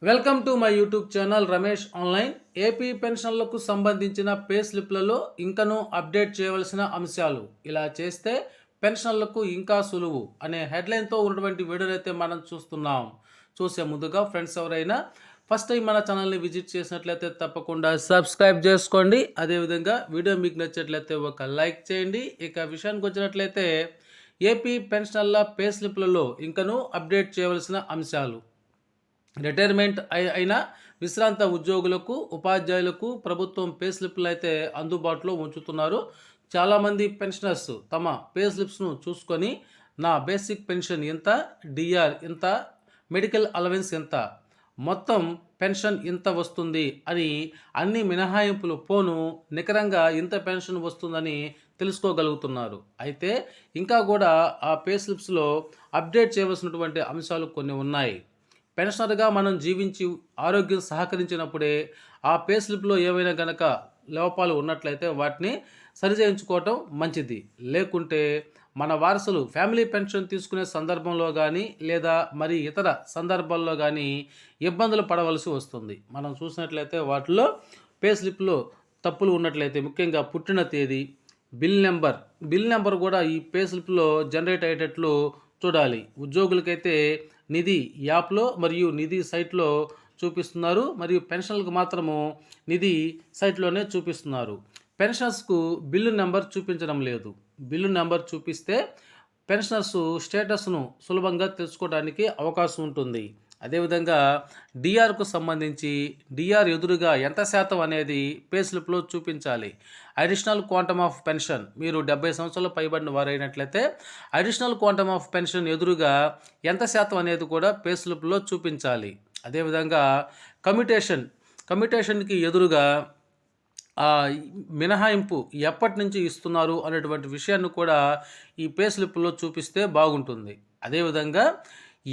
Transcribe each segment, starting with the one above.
Welcome to my YouTube channel Ramesh online. AP పెన్షన్లకు సంబంధించిన pay స్లిప్లలో ఇంకనూ అప్డేట్ చేయవలసిన అంశాలు, ఇలా చేస్తే పెన్షన్లకు ఇంకా సులువు అనే హెడ్లైన్తో ఉన్నటువంటి వీడియోని అయితే మనం చూస్తున్నాం. చూసే ముందుగా ఫ్రెండ్స్ ఎవరైనా ఫస్ట్ టైం మన ఛానల్ని విజిట్ చేసినట్లయితే తప్పకుండా సబ్స్క్రైబ్ చేసుకోండి. అదేవిధంగా వీడియో మీకు నచ్చినట్లయితే ఒక లైక్ చేయండి. ఇక విషయానికి వచ్చినట్లయితే ఏపీ పెన్షన్ల పే స్లిప్లలో ఇంకనూ అప్డేట్ చేయవలసిన అంశాలు. రిటైర్మెంట్ అయిన విశ్రాంత ఉద్యోగులకు, ఉపాధ్యాయులకు ప్రభుత్వం పే స్లిప్లు అయితే అందుబాటులో ఉంచుతున్నారు. చాలామంది పెన్షనర్స్ తమ పే స్లిప్స్ను చూసుకొని నా బేసిక్ పెన్షన్ ఎంత, డిఆర్ ఎంత, మెడికల్ అలవెన్స్ ఎంత, మొత్తం పెన్షన్ ఇంత వస్తుంది అని అన్ని మినహాయింపులు పోను నికరంగా ఇంత పెన్షన్ వస్తుందని తెలుసుకోగలుగుతున్నారు. అయితే ఇంకా కూడా ఆ పే స్లిప్స్లో అప్డేట్ చేయవలసినటువంటి అంశాలు కొన్ని ఉన్నాయి. పెన్షనర్గా మనం జీవించి ఆరోగ్యం సహకరించినప్పుడే ఆ పే స్లిప్లో ఏవైనా గనక లోపాలు ఉన్నట్లయితే వాటిని సరిచేయించుకోవటం మంచిది. లేకుంటే మన వారసులు ఫ్యామిలీ పెన్షన్ తీసుకునే సందర్భంలో కానీ లేదా మరి ఇతర సందర్భాల్లో కానీ ఇబ్బందులు పడవలసి వస్తుంది. మనం చూసినట్లయితే వాటిలో పే స్లిప్లో తప్పులు ఉన్నట్లయితే ముఖ్యంగా పుట్టిన తేదీ, బిల్ నెంబర్ కూడా ఈ పే స్లిప్లో జనరేట్ అయ్యేటట్లు చూడాలి. ఉద్యోగులకైతే నిధి యాప్లో మరియు నిధి సైట్లో చూపిస్తున్నారు, మరియు పెన్షన్లకు మాత్రము నిధి సైట్లోనే చూపిస్తున్నారు. పెన్షనర్స్కు బిల్లు నెంబర్ చూపించడం లేదు. బిల్లు నెంబర్ చూపిస్తే పెన్షనర్స్ స్టేటస్ను సులభంగా తెలుసుకోవడానికి అవకాశం ఉంటుంది. అదేవిధంగా డిఆర్కు సంబంధించి డిఆర్ ఎదురుగా ఎంత శాతం అనేది పే స్లిప్లో చూపించాలి. అడిషనల్ క్వాంటమ్ ఆఫ్ పెన్షన్, మీరు 70 సంవత్సరాలు పైబడిన వారైనట్లయితే అడిషనల్ క్వాంటమ్ ఆఫ్ పెన్షన్ ఎదురుగా ఎంత శాతం అనేది కూడా పే స్లిప్లో చూపించాలి. అదేవిధంగా కమ్యూటేషన్కి ఎదురుగా మినహాయింపు ఎప్పటి నుంచి ఇస్తున్నారు అనేటువంటి విషయాన్ని కూడా ఈ పే స్లిప్లో చూపిస్తే బాగుంటుంది. అదేవిధంగా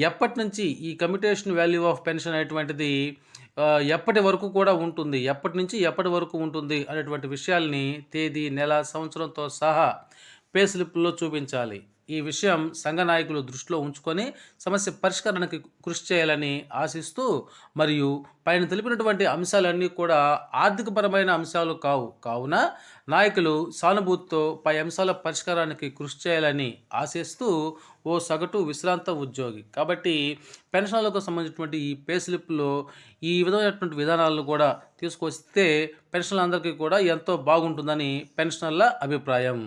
ఎప్పటి నుంచి ఈ కమ్యూటేషన్ వాల్యూ ఆఫ్ పెన్షన్ అనేటువంటిది ఎప్పటి వరకు కూడా ఉంటుంది, ఎప్పటి నుంచి ఎప్పటి వరకు ఉంటుంది అనేటువంటి విషయాల్ని తేదీ, నెల, సంవత్సరంతో సహా పే స్లిప్లో చూపించాలి. ఈ విషయం సంఘ నాయకులు దృష్టిలో ఉంచుకొని సమస్య పరిష్కారానికి కృషి చేయాలని ఆశిస్తూ, మరియు పైన తెలిపినటువంటి అంశాలన్నీ కూడా ఆర్థికపరమైన అంశాలు కావున నాయకులు సానుభూతితో పై అంశాల పరిష్కారానికి కృషి చేయాలని ఆశిస్తూ ఓ సగటు విశ్రాంత ఉద్యోగి కాబట్టి పెన్షన్లకు సంబంధించినటువంటి ఈ పే స్లిప్లో ఈ విధమైనటువంటి విధానాలను కూడా తీసుకొస్తే పెన్షన్లందరికీ కూడా ఎంతో బాగుంటుందని పెన్షనర్ల అభిప్రాయం.